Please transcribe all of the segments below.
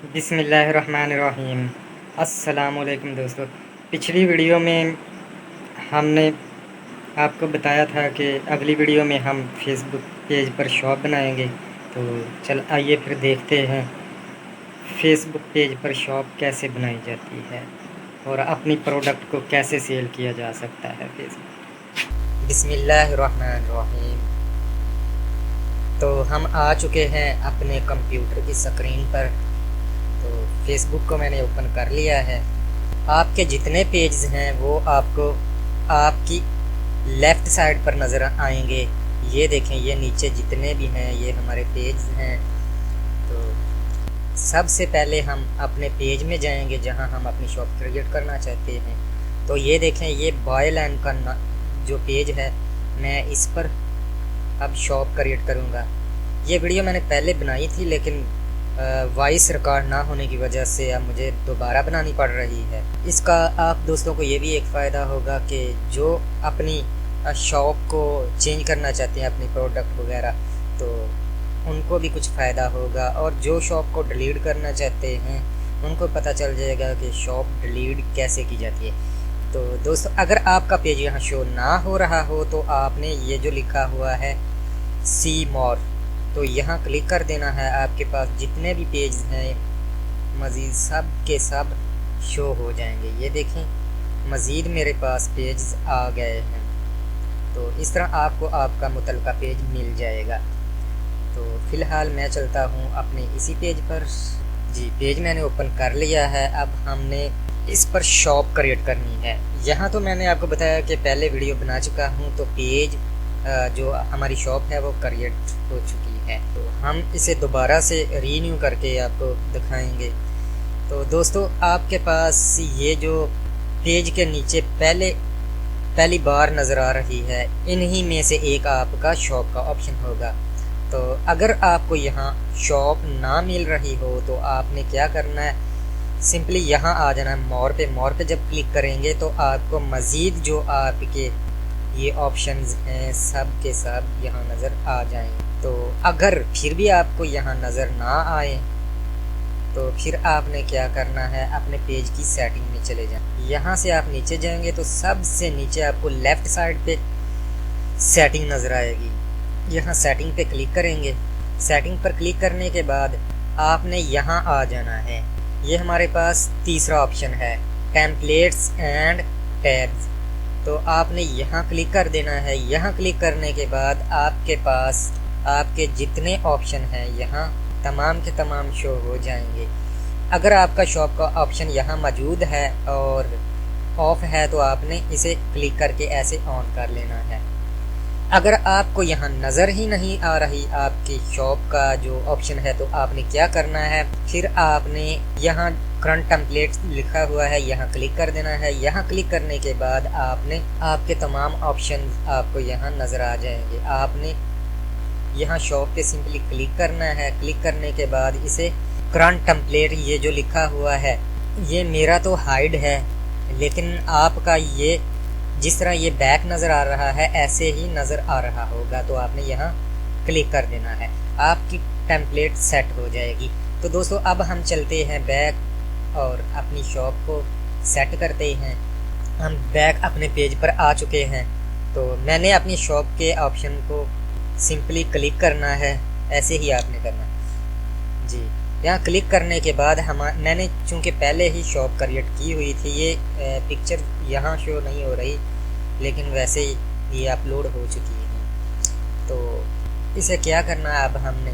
बिस्मिल्लाहिर्रहमानिर्रहीम। अस्सलामुअलैकुम दोस्तों। पिछली वीडियो में हमने आपको बताया था कि अगली वीडियो में हम फेसबुक पेज पर शॉप बनाएंगे। तो चल आइए फिर देखते हैं फेसबुक पेज पर शॉप कैसे बनाई जाती है और अपनी प्रोडक्ट को कैसे सेल किया जा सकता है फेसबुक। बिस्मिल्लाहिर्रहमानिर्रहीम। तो हम आ चुके हैं अपने कंप्यूटर की स्क्रीन पर। तो फेसबुक को मैंने ओपन कर लिया है। आपके जितने पेज हैं वो आपको आपकी लेफ़्ट साइड पर नज़र आएंगे। ये देखें, ये नीचे जितने भी हैं ये हमारे पेज हैं। तो सबसे पहले हम अपने पेज में जाएंगे जहां हम अपनी शॉप क्रिएट करना चाहते हैं। तो ये देखें, ये बॉय लैंड का जो पेज है, मैं इस पर अब शॉप क्रिएट करूँगा। ये वीडियो मैंने पहले बनाई थी लेकिन वॉइस रिकॉर्ड ना होने की वजह से अब मुझे दोबारा बनानी पड़ रही है। इसका आप दोस्तों को ये भी एक फ़ायदा होगा कि जो अपनी शॉप को चेंज करना चाहते हैं, अपनी प्रोडक्ट वगैरह, तो उनको भी कुछ फ़ायदा होगा। और जो शॉप को डिलीट करना चाहते हैं उनको पता चल जाएगा कि शॉप डिलीट कैसे की जाती है। तो दोस्तों, अगर आपका पेज यहाँ शो ना हो रहा हो तो आपने ये जो लिखा हुआ है सी मोर, तो यहाँ क्लिक कर देना है। आपके पास जितने भी पेज हैं मज़ीद सब के सब शो हो जाएंगे। ये देखें, मज़ीद मेरे पास पेज आ गए हैं। तो इस तरह आपको आपका मुतल्लका पेज मिल जाएगा। तो फ़िलहाल मैं चलता हूँ अपने इसी पेज पर। जी, पेज मैंने ओपन कर लिया है। अब हमने इस पर शॉप क्रिएट करनी है। यहाँ तो मैंने आपको बताया कि पहले वीडियो बना चुका हूँ, तो पेज जो हमारी शॉप है वो क्रिएट हो चुकी है। तो हम इसे दोबारा से रीन्यू करके आपको दिखाएंगे। तो दोस्तों, आपके पास ये जो पेज के नीचे पहली बार नज़र आ रही है, इन्हीं में से एक आपका शॉप का ऑप्शन होगा। तो अगर आपको यहाँ शॉप ना मिल रही हो तो आपने क्या करना है, सिंपली यहाँ आ जाना है मोर पे। मोर पे जब क्लिक करेंगे तो आपको मज़ीद जो आपके ये ऑप्शंस हैं सब के सब यहाँ नज़र आ जाएंगे। तो अगर फिर भी आपको यहाँ नज़र ना आए तो फिर आपने क्या करना है, अपने पेज की सेटिंग में चले जाएं। यहाँ से आप नीचे जाएंगे तो सबसे नीचे आपको लेफ़्ट साइड पे सेटिंग नज़र आएगी। यहाँ सेटिंग पे क्लिक करेंगे। सेटिंग पर क्लिक करने के बाद आपने यहाँ आ जाना है। ये हमारे पास तीसरा ऑप्शन है, टेम्पलेट्स एंड टैग्स। तो आपने यहाँ क्लिक कर देना है। यहाँ क्लिक करने के बाद आपके पास आपके जितने ऑप्शन हैं यहाँ तमाम के तमाम शो हो जाएंगे। अगर आपका शॉप का ऑप्शन यहाँ मौजूद है और ऑफ है तो आपने इसे क्लिक करके ऐसे ऑन कर लेना है। अगर आपको यहाँ नज़र ही नहीं आ रही आपकी शॉप का जो ऑप्शन है तो आपने क्या करना है, फिर आपने यहाँ करंट टेम्पलेट लिखा हुआ है, यहाँ क्लिक कर देना है। यहाँ क्लिक करने के बाद आपने आपके तमाम ऑप्शन आपको यहाँ नज़र आ जाएंगे। आपने यहाँ शॉप पे सिंपली क्लिक करना है। क्लिक करने के बाद इसे करंट टेम्पलेट ये जो लिखा हुआ है, ये मेरा तो हाइड है लेकिन आपका ये जिस तरह ये बैक नज़र आ रहा है ऐसे ही नज़र आ रहा होगा। तो आपने यहाँ क्लिक कर देना है, आपकी टेम्पलेट सेट हो जाएगी। तो दोस्तों, अब हम चलते हैं बैक और अपनी शॉप को सेट करते हैं। हम बैक अपने पेज पर आ चुके हैं। तो मैंने अपनी शॉप के ऑप्शन को सिंपली क्लिक करना है, ऐसे ही आपने करना है। जी, यहाँ क्लिक करने के बाद मैंने चूँकि पहले ही शॉप क्रिएट की हुई थी, ये पिक्चर यहाँ शो नहीं हो रही लेकिन वैसे ही ये अपलोड हो चुकी है। तो इसे क्या करना है, अब हमने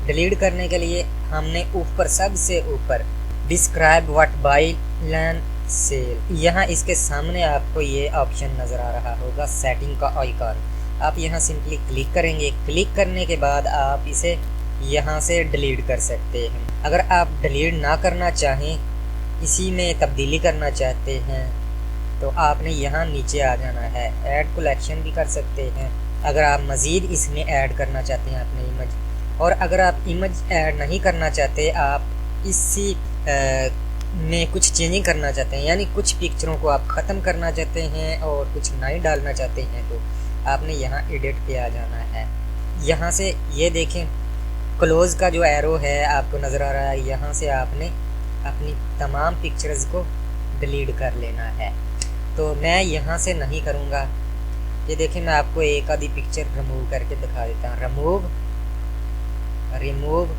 डिलीट करने के लिए हमने ऊपर सबसे ऊपर describe what buy land sale, यहाँ इसके सामने आपको ये ऑप्शन नज़र आ रहा होगा सेटिंग का आइकॉन। आप यहाँ सिंपली क्लिक करेंगे। क्लिक करने के बाद आप इसे यहाँ से डिलीट कर सकते हैं। अगर आप डिलीट ना करना चाहें, इसी में तब्दीली करना चाहते हैं, तो आपने यहाँ नीचे आ जाना है। ऐड कलेक्शन भी कर सकते हैं अगर आप मज़ीद इसमें ऐड करना चाहते हैं अपने इमेज। और अगर आप इमेज ऐड नहीं करना चाहते, आप इसी में कुछ चेंजिंग करना चाहते हैं, यानी कुछ पिक्चरों को आप ख़त्म करना चाहते हैं और कुछ नई डालना चाहते हैं, तो आपने यहाँ एडिट पे आ जाना है। यहाँ से ये देखें, क्लोज का जो एरो है आपको नज़र आ रहा है, यहाँ से आपने अपनी तमाम पिक्चर्स को डिलीट कर लेना है। तो मैं यहाँ से नहीं करूँगा। ये देखिए, मैं आपको एक आधी पिक्चर रिमूव करके दिखा देता हूँ। रिमूव,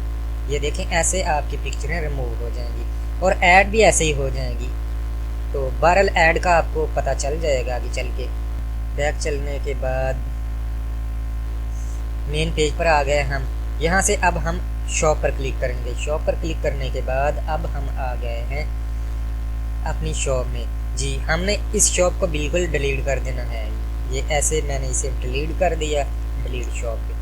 ये देखें, ऐसे आपकी पिक्चरें रिमूव हो जाएंगी और ऐड भी ऐसे ही हो जाएंगी। तो बहरहाल ऐड का आपको पता चल जाएगा आगे चल के। बैक चलने के बाद मेन पेज पर आ गए हम। यहाँ से अब हम शॉप पर क्लिक करेंगे। शॉप पर क्लिक करने के बाद अब हम आ गए हैं अपनी शॉप में। जी, हमने इस शॉप को बिल्कुल डिलीट कर देना है। ये ऐसे मैंने इसे डिलीट कर दिया, डिलीट शॉप पे।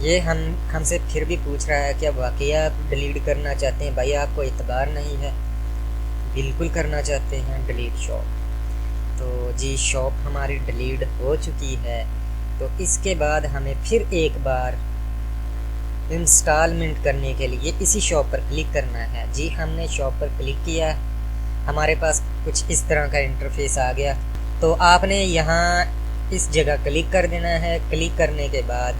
ये हमसे फिर भी पूछ रहा है क्या वाकई आप डिलीट करना चाहते हैं? भाई, आपको इतबार नहीं है, बिल्कुल करना चाहते हैं डिलीट शॉप। तो जी, शॉप हमारी डिलीट हो चुकी है। तो इसके बाद हमें फिर एक बार इंस्टॉलमेंट करने के लिए इसी शॉप पर क्लिक करना है। जी, हमने शॉप पर क्लिक किया, हमारे पास कुछ इस तरह का इंटरफेस आ गया। तो आपने यहाँ इस जगह क्लिक कर देना है। क्लिक करने के बाद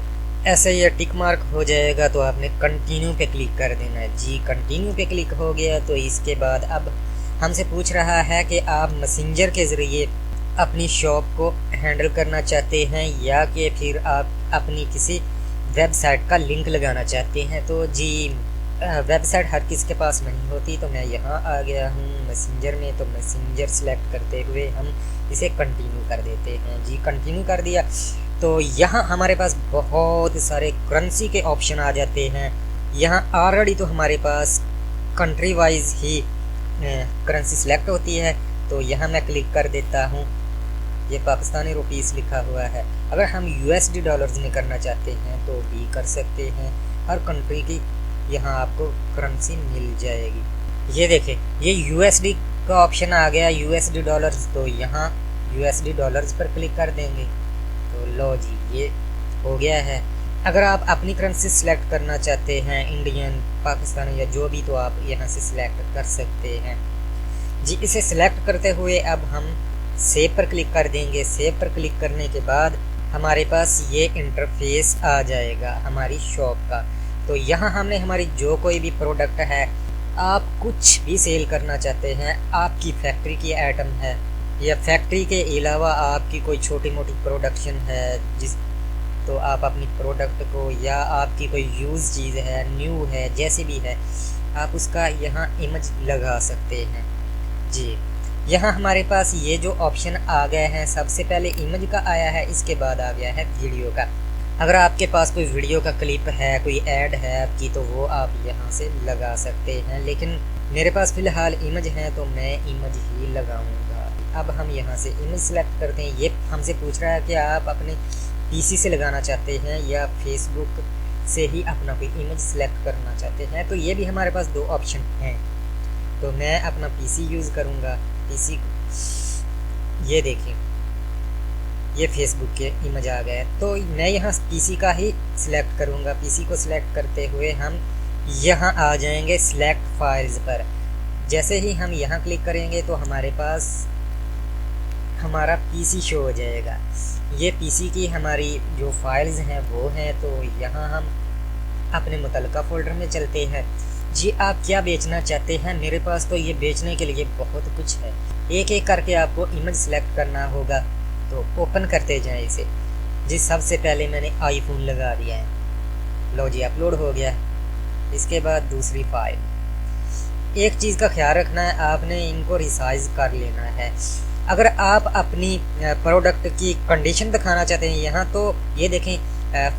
ऐसे ये टिक मार्क हो जाएगा, तो आपने कंटिन्यू पे क्लिक कर देना है। जी, कंटिन्यू पे क्लिक हो गया। तो इसके बाद अब हमसे पूछ रहा है कि आप मैसेंजर के ज़रिए अपनी शॉप को हैंडल करना चाहते हैं या कि फिर आप अपनी किसी वेबसाइट का लिंक लगाना चाहते हैं। तो जी, वेबसाइट हर किसी के पास नहीं होती, तो मैं यहाँ आ गया हूँ मैसेंजर में। तो मैसेंजर सेलेक्ट करते हुए हम इसे कंटिन्यू कर देते हैं। जी, कंटिन्यू कर दिया। तो यहाँ हमारे पास बहुत सारे करेंसी के ऑप्शन आ जाते हैं। यहाँ ऑलरेडी तो हमारे पास कंट्री वाइज ही करेंसी सेलेक्ट होती है। तो यहाँ मैं क्लिक कर देता हूँ। ये पाकिस्तानी रुपीस लिखा हुआ है। अगर हम USD डॉलर्स में करना चाहते हैं तो भी कर सकते हैं। हर कंट्री की यहाँ आपको करेंसी मिल जाएगी। ये देखें, ये USD का ऑप्शन आ गया, USD डॉलर्स। तो यहाँ USD डॉलर्स पर क्लिक कर देंगे। तो लो जी, ये हो गया है। अगर आप अपनी करेंसी सेलेक्ट करना चाहते हैं, इंडियन, पाकिस्तानी या जो भी, तो आप यहाँ से सिलेक्ट कर सकते हैं। जी, इसे सिलेक्ट करते हुए अब हम सेव पर क्लिक कर देंगे। सेव पर क्लिक करने के बाद हमारे पास ये इंटरफेस आ जाएगा हमारी शॉप का। तो यहाँ हमने हमारी जो कोई भी प्रोडक्ट है, आप कुछ भी सेल करना चाहते हैं, आपकी फैक्ट्री की आइटम है या फैक्ट्री के अलावा आपकी कोई छोटी मोटी प्रोडक्शन है, तो आप अपनी प्रोडक्ट को या आपकी कोई यूज़ चीज़ है, न्यू है, जैसे भी है, आप उसका यहाँ इमेज लगा सकते हैं। जी, यहाँ हमारे पास ये जो ऑप्शन आ गए हैं, सबसे पहले इमेज का आया है, इसके बाद आ गया है वीडियो का। अगर आपके पास कोई वीडियो का क्लिप है, कोई ऐड है आपकी, तो वो आप यहाँ से लगा सकते हैं। लेकिन मेरे पास फ़िलहाल इमेज है, तो मैं इमेज ही लगाऊंगा। अब हम यहाँ से इमेज सेलेक्ट करते हैं। ये हमसे पूछ रहा है कि आप अपने PC से लगाना चाहते हैं या फेसबुक से ही अपना कोई इमेज सेलेक्ट करना चाहते हैं। तो ये भी हमारे पास दो ऑप्शन हैं। तो मैं अपना PC यूज़ करूँगा। PC, ये देखिए, ये फेसबुक के इमेज आ गए। तो मैं यहाँ PC का ही सिलेक्ट करूँगा। PC को सिलेक्ट करते हुए हम यहाँ आ जाएंगे सिलेक्ट फाइल्स पर। जैसे ही हम यहाँ क्लिक करेंगे तो हमारे पास हमारा PC शो हो जाएगा। ये PC की हमारी जो फाइल्स हैं वो हैं। तो यहाँ हम अपने मुतल्लिका फ़ोल्डर में चलते हैं। जी, आप क्या बेचना चाहते हैं? मेरे पास तो ये बेचने के लिए बहुत कुछ है। एक एक करके आपको इमेज सेलेक्ट करना होगा। तो ओपन करते जाएं इसे। जी, सबसे पहले मैंने आईफोन लगा दिया है। लो जी, अपलोड हो गया। इसके बाद दूसरी फाइल। एक चीज़ का ख्याल रखना है, आपने इनको रिसाइज कर लेना है। अगर आप अपनी प्रोडक्ट की कंडीशन दिखाना चाहते हैं यहाँ, तो ये देखें,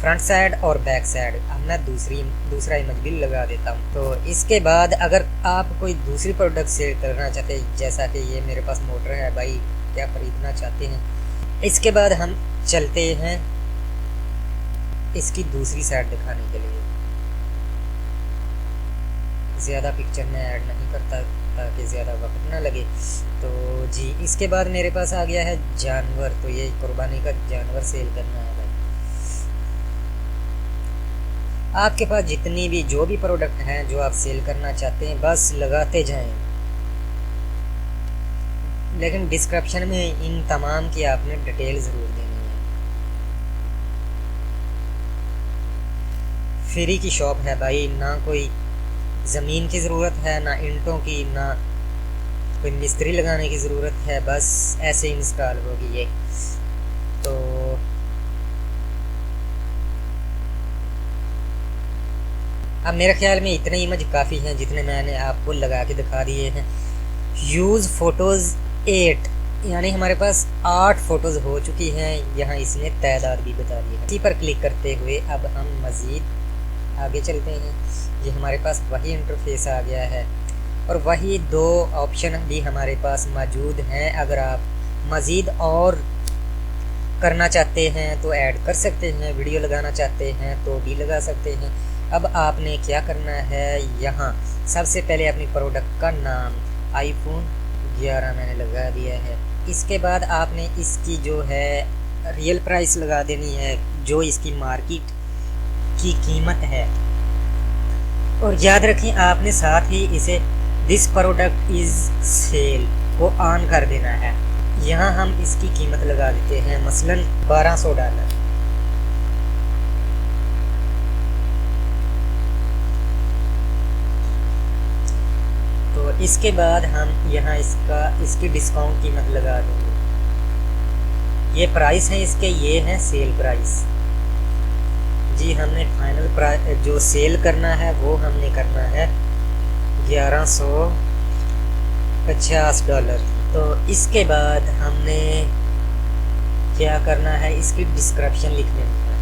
फ्रंट साइड और बैक साइड। अब मैं दूसरा इमेज भी लगा देता हूँ। तो इसके बाद अगर आप कोई दूसरी प्रोडक्ट सेल करना चाहते हैं, जैसा कि ये मेरे पास मोटर है, भाई क्या खरीदना चाहते हैं, इसके बाद हम चलते हैं इसकी दूसरी साइड दिखाने के लिए। ज़्यादा पिक्चर में ऐड नहीं करता ताकि ज़्यादा वक्त ना लगे। तो जी, इसके बाद मेरे पास आ गया है जानवर। तो ये कुर्बानी का जानवर सेल करना है। आपके पास जितनी भी जो भी प्रोडक्ट हैं जो आप सेल करना चाहते हैं, बस लगाते जाएं। लेकिन डिस्क्रिप्शन में इन तमाम की आपने डिटेल ज़रूर देनी है। फ्री की शॉप है भाई, ना कोई ज़मीन की ज़रूरत है, ना ईंटों की, ना कोई मिस्त्री लगाने की ज़रूरत है, बस ऐसे इंस्टॉल होगी ये। तो अब मेरे ख्याल में इतने इमेज काफ़ी हैं जितने मैंने आपको लगा के दिखा दिए हैं। यूज़ फ़ोटोज़ 8, यानी हमारे पास 8 फ़ोटोज़ हो चुकी हैं। यहाँ इसने तादाद भी बता दी है। इसी पर क्लिक करते हुए अब हम मज़ीद आगे चलते हैं। ये हमारे पास वही इंटरफेस आ गया है और वही 2 ऑप्शन भी हमारे पास मौजूद हैं। अगर आप मज़ीद और करना चाहते हैं तो ऐड कर सकते हैं, वीडियो लगाना चाहते हैं तो भी लगा सकते हैं। अब आपने क्या करना है, यहाँ सबसे पहले अपनी प्रोडक्ट का नाम iPhone 11 मैंने लगा दिया है। इसके बाद आपने इसकी जो है रियल प्राइस लगा देनी है, जो इसकी मार्केट की कीमत है। और याद रखें आपने साथ ही इसे दिस प्रोडक्ट इज़ सेल को ऑन कर देना है। यहाँ हम इसकी कीमत लगा देते हैं मसलन $1200। तो इसके बाद हम यहाँ इसकी डिस्काउंट कीमत लगा देंगे। ये प्राइस है इसके, ये है सेल प्राइस। जी हमने फाइनल प्राइस जो सेल करना है वो हमने करना है $1150। तो इसके बाद हमने क्या करना है, इसकी डिस्क्रिप्शन लिखने है।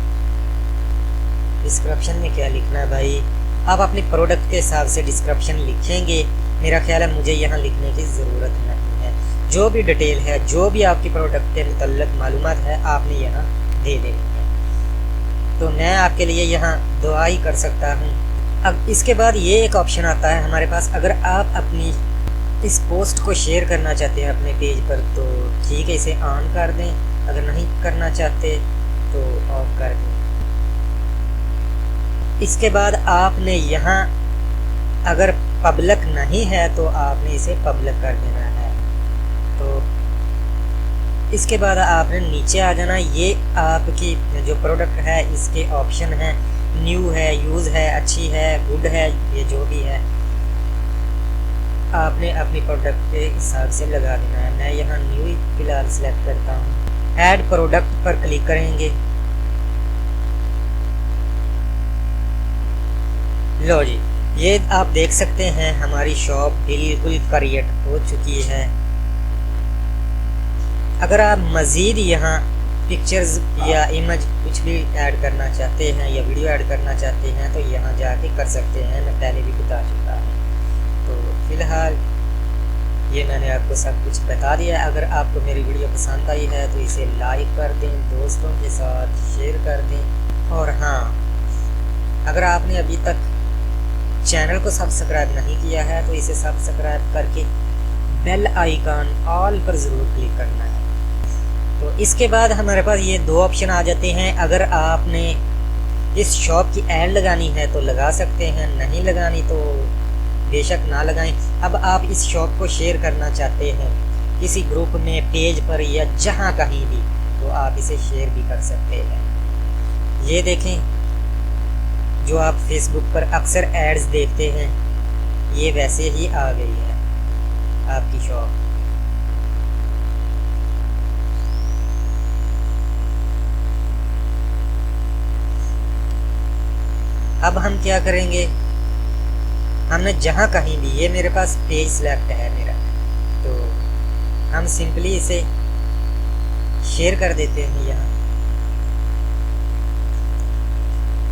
डिस्क्रिप्शन में क्या लिखना है भाई, आप अपनी प्रोडक्ट के हिसाब से डिस्क्रिप्शन लिखेंगे। मेरा ख्याल है मुझे यहाँ लिखने की ज़रूरत नहीं है। जो भी डिटेल है, जो भी आपकी प्रोडक्ट के मुतल्लिक़ मालूमात है, आपने यहाँ दे देनी है। तो मैं आपके लिए यहाँ दुआ ही कर सकता हूँ। अब इसके बाद ये एक ऑप्शन आता है हमारे पास, अगर आप अपनी इस पोस्ट को शेयर करना चाहते हैं अपने पेज पर तो ठीक है, इसे ऑन कर दें। अगर नहीं करना चाहते तो ऑफ कर दें। इसके बाद आपने यहाँ अगर पब्लिक नहीं है तो आपने इसे पब्लिक कर देना है। तो इसके बाद आपने नीचे आ जाना। ये आपकी जो प्रोडक्ट है इसके ऑप्शन हैं, न्यू है, यूज़ है, अच्छी है, गुड है, ये जो भी है आपने अपनी प्रोडक्ट के हिसाब से लगा देना है। मैं यहाँ न्यू ही फिलहाल सेलेक्ट करता हूँ। ऐड प्रोडक्ट पर क्लिक करेंगे। लो जी, ये आप देख सकते हैं हमारी शॉप बिल्कुल क्रिएट हो चुकी है। अगर आप मज़ीद यहाँ पिक्चर्स या इमेज कुछ भी ऐड करना चाहते हैं या वीडियो ऐड करना चाहते हैं तो यहाँ जाके कर सकते हैं, मैं पहले भी बता चुका हूँ। तो फ़िलहाल ये मैंने आपको सब कुछ बता दिया। अगर आपको मेरी वीडियो पसंद आई है तो इसे लाइक कर दें, दोस्तों के साथ शेयर कर दें। और हाँ, अगर आपने अभी तक चैनल को सब्सक्राइब नहीं किया है तो इसे सब्सक्राइब करके बेल आइकन ऑल पर ज़रूर क्लिक करना है। तो इसके बाद हमारे पास ये 2 ऑप्शन आ जाते हैं। अगर आपने इस शॉप की ऐड लगानी है तो लगा सकते हैं, नहीं लगानी तो बेशक ना लगाएं। अब आप इस शॉप को शेयर करना चाहते हैं किसी ग्रुप में, पेज पर या जहां कहीं भी, तो आप इसे शेयर भी कर सकते हैं। ये देखें, जो आप फेसबुक पर अक्सर एड्स देखते हैं, ये वैसे ही आ गई है आपकी शॉप। अब हम क्या करेंगे, हमने जहाँ कहीं भी, ये मेरे पास पेज सेलेक्ट है मेरा, तो हम सिंपली इसे शेयर कर देते हैं।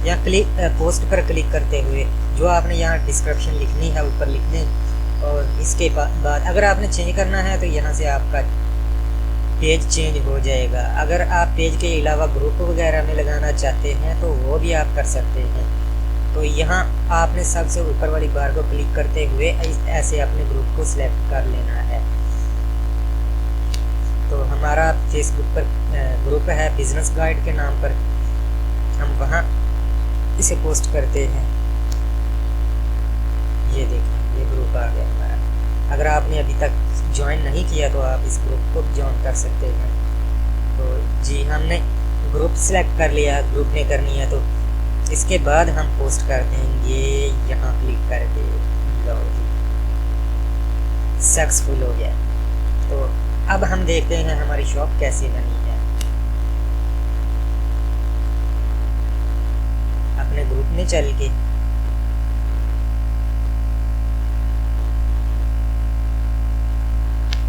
यहाँ क्लिक पोस्ट पर क्लिक करते हुए जो आपने यहाँ डिस्क्रिप्शन लिखनी है ऊपर लिख दें। और इसके बाद अगर आपने चेंज करना है तो यहाँ से आपका पेज चेंज हो जाएगा। अगर आप पेज के अलावा ग्रुप वगैरह में लगाना चाहते हैं तो वो भी आप कर सकते हैं। तो यहाँ आपने सबसे ऊपर वाली बार को क्लिक करते हुए ऐसे अपने ग्रुप को सिलेक्ट कर लेना है। तो हमारा फेसबुक पर ग्रुप है बिजनेस गाइड के नाम पर, हम वहाँ इसे पोस्ट करते हैं। ये देखिए, ये ग्रुप आ गया हमारा। अगर आपने अभी तक ज्वाइन नहीं किया तो आप इस ग्रुप को ज्वाइन कर सकते हैं। तो जी हमने ग्रुप सेलेक्ट कर लिया, ग्रुप में करनी है तो इसके बाद हम पोस्ट कर देंगे यहाँ क्लिक करके। लो जी, सक्सेसफुल हो गया। तो अब हम देखते हैं हमारी शॉप कैसी बनी है। अपने ग्रुप में चल के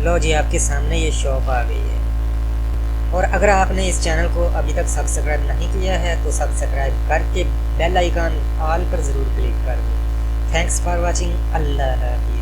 लो जी, आपके सामने ये शॉप आ गई है। और अगर आपने इस चैनल को अभी तक सब्सक्राइब नहीं किया है तो सब्सक्राइब करके बेल आइकन ऑल पर ज़रूर क्लिक कर दो। Thanks for watching. अल्लाह हाफ़िज़।